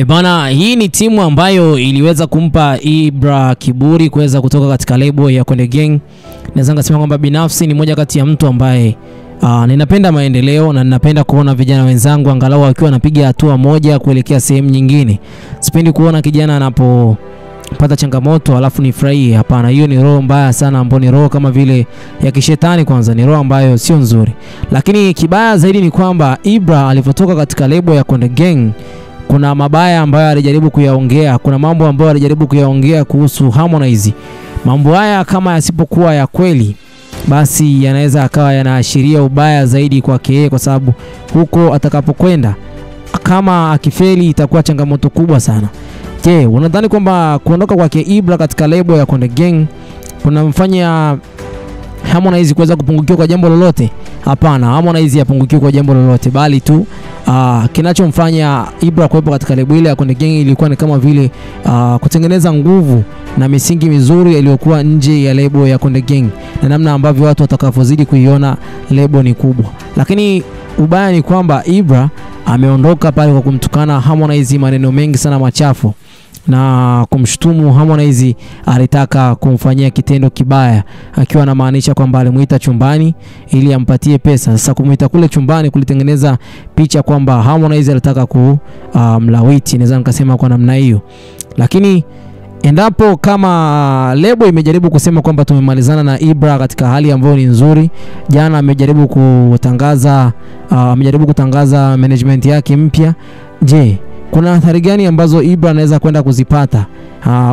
Bana, hii ni timu ambayo iliweza kumpa Ibra kiburi kuweza kutoka katika lebo ya Konde Gang. Naweza ngasema kwamba binafsi ni moja kati ya mtu ambaye ninapenda maendeleo na ninapenda kuona vijana wenzangu angalau wakiwa wanapiga hatua moja kuelekea sehemu nyingine. Sipendi kuona kijana anapopata changamoto alafu nifurahie. Hapana, hiyo ni roho mbaya sana, ambayo ni roho kama vile ya kishetani. Kwanza ni roho ambayo sio nzuri. Lakini kibaya zaidi ni kwamba Ibra alipotoka katika lebo ya Konde Gang, kuna mabaya ambayo alijaribu kuyaongea, kuna mambo ambayo alijaribu kuyaongea kuhusu Harmonize. Mambo haya kama yasipokuwa ya kweli, basi yanaweza akawa yanaashiria ubaya zaidi kwake yeye, kwa sababu huko atakapokwenda kama akifeli itakuwa changamoto kubwa sana. Je, unadhani kwamba kuondoka kwake Ibra katika lebo ya Konde Gang kunamfanya Harmonize kuweza kupungukiwa kwa jambo lolote? Hapana, Harmonize hapungukiwi kwa jambo lolote, bali tu kinachomfanya Ibra kuwepo katika lebo ile ya Konde Gang ilikuwa ni kama vile kutengeneza nguvu na misingi mizuri iliyokuwa nje ya lebo ya Konde Gang, na namna ambavyo watu watakavozidi kuiona lebo ni kubwa. Lakini ubaya ni kwamba Ibra ameondoka pale kwa kumtukana Harmonize maneno mengi sana machafu na kumshutumu Harmonize alitaka kumfanyia kitendo kibaya, akiwa anamaanisha kwamba alimuita chumbani ili ampatie pesa. Sasa kumuita kule chumbani kulitengeneza picha kwamba Harmonize alitaka kumlawiti, naweza nikasema kwa namna hiyo. Lakini endapo kama lebo imejaribu kusema kwamba tumemalizana na Ibra katika hali ambayo ni nzuri, jana amejaribu kutangaza management yake mpya, je, kuna athari gani ambazo Ibra anaweza kwenda kuzipata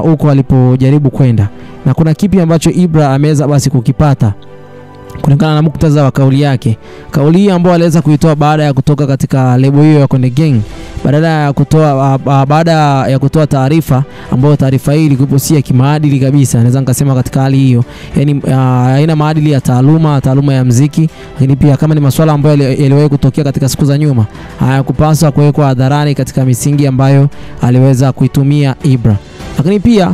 huko alipojaribu kwenda, na kuna kipi ambacho Ibra ameweza basi kukipata kulingana na muktadha wa kauli yake? Kauli ambayo aliweza kuitoa baada ya kutoka katika lebo hiyo ya Konde Gang, baada ya kutoa taarifa ambayo taarifa hii ilikuwa si ya kimaadili kabisa, naweza nikasema katika hali hiyo, yani haina maadili ya taaluma ya muziki. Lakini pia kama ni masuala ambayo yaliwahi kutokea katika siku za nyuma, hayakupaswa kuwekwa hadharani katika misingi ambayo aliweza kuitumia Ibra. Lakini pia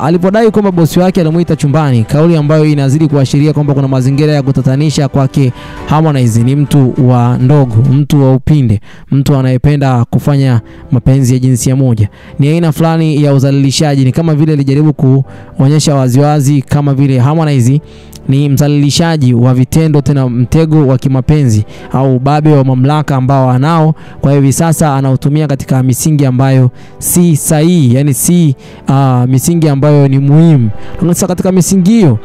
alipodai kwamba bosi wake alimuita chumbani, kauli ambayo inazidi kuashiria kwamba kuna mazingira ya kutatanisha kwake Harmonize. Ni mtu wa ndogo, mtu wa upinde, mtu anayependa kufanya mapenzi ya jinsia moja. Ni aina fulani ya uzalilishaji, ni kama vile alijaribu kuonyesha waziwazi kama vile Harmonize ni mzalilishaji wa vitendo, tena mtego wa kimapenzi au ubabe wa mamlaka ambao anao kwa hivi sasa anautumia katika misingi ambayo si sahihi, yani si misingi ambayo ni muhimu. Sasa katika misingi hiyo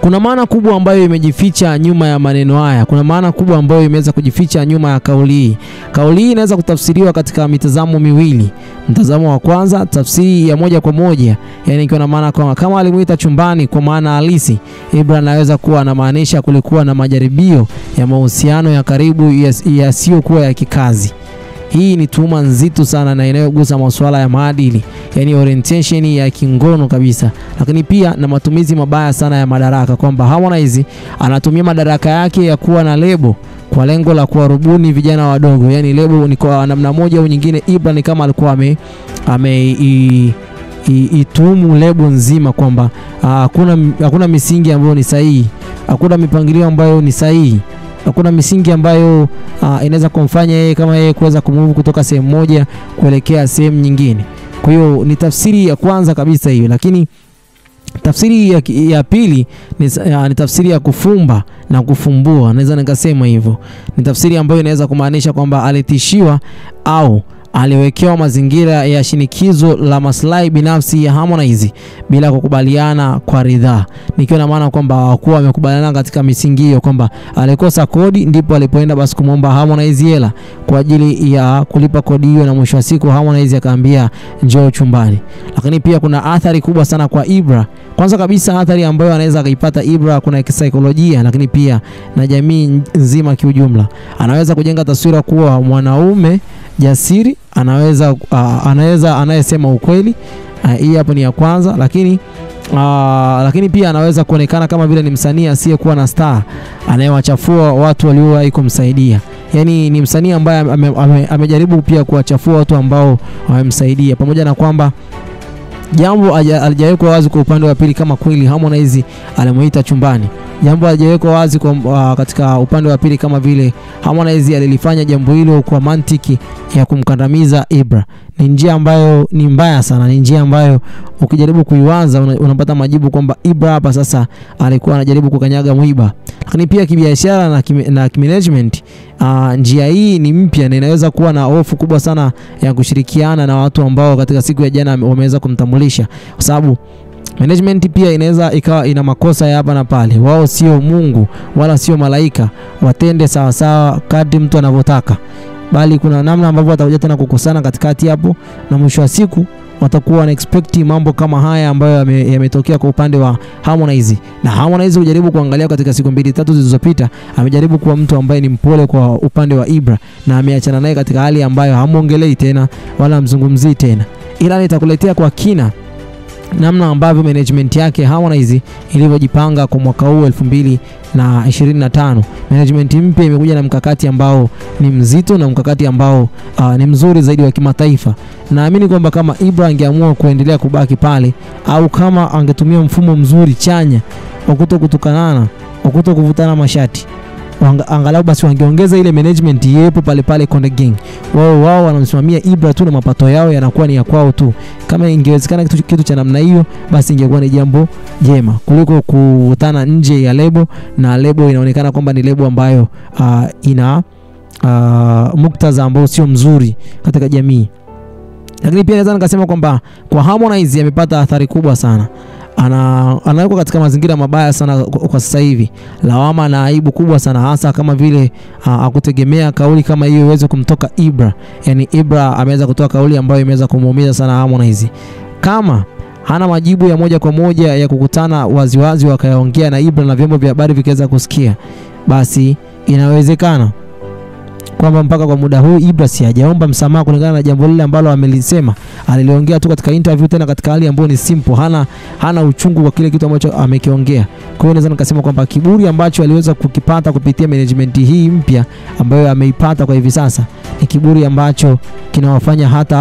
kuna maana kubwa ambayo imejificha nyuma ya maneno haya. Kuna maana kubwa ambayo imeweza kujificha nyuma ya kauli hii. Kauli hii inaweza kutafsiriwa katika mitazamo miwili. Mtazamo wa kwanza, tafsiri ya moja kwa moja, yani ikiwa na maana kama alimuita chumbani kwa maana halisi, Ibra anaweza kuwa anamaanisha kulikuwa na majaribio ya mahusiano ya karibu yasiyokuwa ya kikazi. Hii ni tuhuma nzito sana na inayogusa masuala ya maadili, yani orientation ya kingono kabisa. Lakini pia na matumizi mabaya sana ya madaraka, kwamba Harmonize anatumia madaraka yake ya kuwa na lebo kwa lengo la kuwarubuni vijana wadogo. Yani lebo ni kwa namna moja au nyingine, Ibra ni kama alikuwa itumu lebo nzima kwamba hakuna misingi ambayo ni sahihi, hakuna mipangilio ambayo ni sahihi, hakuna misingi ambayo inaweza kumfanya yeye kama yeye kuweza kumove kutoka sehemu moja kuelekea sehemu nyingine. Kwa hiyo ni tafsiri ya kwanza kabisa hiyo. Lakini tafsiri ya pili ni tafsiri ya kufumba na kufumbua, naweza nikasema hivyo. Ni tafsiri ambayo inaweza kumaanisha kwamba alitishiwa au aliwekewa mazingira ya shinikizo la maslahi binafsi ya Harmonize bila kukubaliana kwa ridhaa. Nikiwa na maana kwamba hawakuwa wamekubaliana katika misingi hiyo, kwamba alikosa kodi ndipo alipoenda basi kumomba Harmonize hela kwa ajili ya kulipa kodi hiyo, na mwisho wa siku Harmonize akaambia njoo chumbani. Lakini pia kuna athari kubwa sana kwa Ibra. Kwanza kabisa athari ambayo anaweza kuipata Ibra kuna kisaikolojia, lakini pia na jamii nzima kiujumla. Anaweza kujenga taswira kuwa mwanaume jasiri, anaweza anayesema ukweli. Hii hapo ni ya kwanza. Lakini pia anaweza kuonekana kama vile ni msanii asiyekuwa na star, anayewachafua watu waliowahi kumsaidia. Yani ni msanii ambaye amejaribu pia kuwachafua watu ambao wamemsaidia, pamoja na kwamba jambo alijawekwa wazi kwa upande wa pili kama kweli Harmonize alimuita chumbani. Jambo alijawekwa wazi kwa katika upande wa pili kama vile Harmonize alilifanya jambo hilo kwa mantiki ya kumkandamiza Ibra. Ni njia ambayo ni mbaya sana, ni njia ambayo ukijaribu kuiwaza unapata majibu kwamba Ibra hapa sasa alikuwa anajaribu kukanyaga mwiba. Lakini pia kibiashara na kimanagement, njia hii ni mpya na inaweza kuwa na hofu kubwa sana ya kushirikiana na watu ambao katika siku ya jana wameweza kumtambulisha, kwa sababu management pia inaweza ikawa ina makosa ya hapa na pale. Wao sio Mungu wala sio malaika, watende sawa sawa kadri mtu anavyotaka, bali kuna namna ambavyo watakuja tena kukosana katikati hapo, na mwisho wa siku watakuwa na expect mambo kama haya ambayo yametokea kwa upande wa Harmonize. Na Harmonize hujaribu kuangalia katika siku 2-3 zilizopita, amejaribu kuwa mtu ambaye ni mpole kwa upande wa Ibra, na ameachana naye katika hali ambayo hamuongelei tena wala mzungumzii tena. Ila nitakuletea kwa kina namna ambavyo management yake Harmonize ilivyojipanga kwa mwaka huu 2025. Management mpya imekuja na mkakati ambao ni mzito na mkakati ambao ni mzuri zaidi wa kimataifa. Naamini kwamba kama Ibra angeamua kuendelea kubaki pale, au kama angetumia mfumo mzuri chanya wa kutokutukanana, wa kutokuvutana mashati, angalau basi wangeongeza ile management yepo pale pale Konde Gang. Wao wanamsimamia Ibra tu na mapato yao yanakuwa ni ya kwao tu. Kama ingewezekana kitu cha namna hiyo, basi ingekuwa ni jambo jema kuliko kuvutana nje ya lebo, na lebo inaonekana kwamba ni lebo ambayo ina muktadha ambao sio mzuri katika jamii. Lakini pia naweza nikasema kwamba kwa Harmonize amepata athari kubwa sana. Anawekwa katika mazingira mabaya sana kwa sasa hivi. Lawama na aibu kubwa sana, hasa kama vile akutegemea kauli kama hiyo iweze kumtoka Ibra. Yani Ibra ameweza kutoa kauli ambayo imeweza kumuumiza sana Harmonize. Kama hana majibu ya moja kwa moja ya kukutana waziwazi wakaongea na Ibra na vyombo vya habari vikaweza kusikia, basi inawezekana kwamba mpaka kwa muda huu Ibra si hajaomba msamaha kulingana na jambo lile ambalo amelisema. Aliongea tu katika interview, tena katika hali ambayo ni simple, hana uchungu kwa kile kitu ambacho amekiongea. Kwa hiyo naweza nikasema kwamba kiburi ambacho aliweza kukipata kupitia management hii mpya ambayo ameipata kwa hivi sasa ni kiburi ambacho kinawafanya hata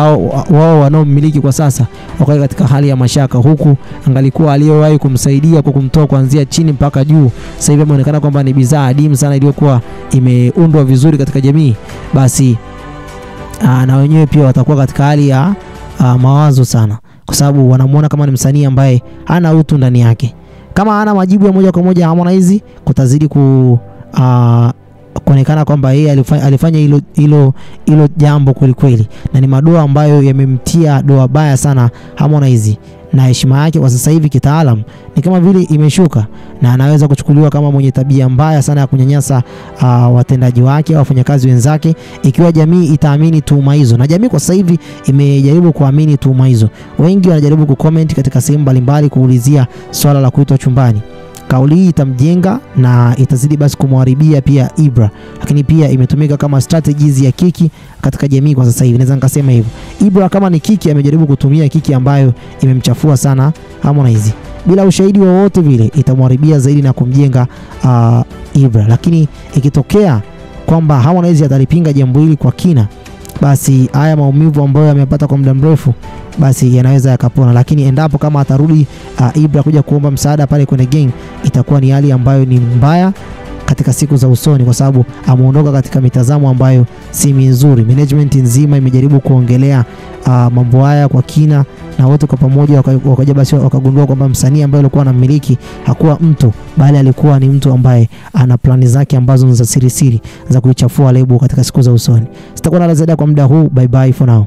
wao wanaomiliki kwa sasa wakae katika hali ya mashaka, huku angalikuwa aliyewahi kumsaidia kwa kumtoa kuanzia chini mpaka juu, sasa hivi inaonekana kwamba ni bidhaa adimu sana iliyokuwa imeundwa vizuri katika jamii. Basi na wenyewe pia watakuwa katika hali ya mawazo sana, kwa sababu wanamuona kama ni msanii ambaye hana utu ndani yake. Kama hana majibu ya moja kwa moja Harmonize, kutazidi kuonekana kwamba yeye alifanya hilo jambo kweli kweli, na ni madoa ambayo yamemtia doa baya sana Harmonize, na heshima yake kwa sasa hivi kitaalam ni kama vile imeshuka, na anaweza kuchukuliwa kama mwenye tabia mbaya sana ya kunyanyasa watendaji wake au wafanyakazi wenzake, ikiwa jamii itaamini tuhuma hizo. Na jamii kwa sasa hivi imejaribu kuamini tuhuma hizo. Wengi wanajaribu kucomment katika sehemu mbalimbali kuulizia swala la kuitwa chumbani. Kauli hii itamjenga na itazidi basi kumharibia pia Ibra, lakini pia imetumika kama strategies ya kiki katika jamii kwa sasa hivi. Naweza nikasema hivyo. Ibra kama ni kiki amejaribu kutumia kiki ambayo imemchafua sana Harmonize. Bila ushahidi wowote vile itamharibia zaidi na kumjenga Ibra. Lakini ikitokea kwamba Harmonize atalipinga jambo hili kwa kina, basi haya maumivu ambayo amepata kwa muda mrefu basi yanaweza yakapona. Lakini endapo kama atarudi Ibra kuja kuomba msaada pale Konde Gang, itakuwa ni hali ambayo ni mbaya katika siku za usoni, kwa sababu ameondoka katika mitazamo ambayo si mizuri. Management nzima imejaribu kuongelea mambo haya kwa kina, na wote kwa pamoja wakaja basi wakagundua kwamba msanii ambaye alikuwa anamiliki hakuwa mtu, bali alikuwa ni mtu ambaye ana plani zake ambazo ni za siri za kuichafua lebo katika siku za usoni. Sitakuwa na la ziada kwa muda huu. Bye bye for now.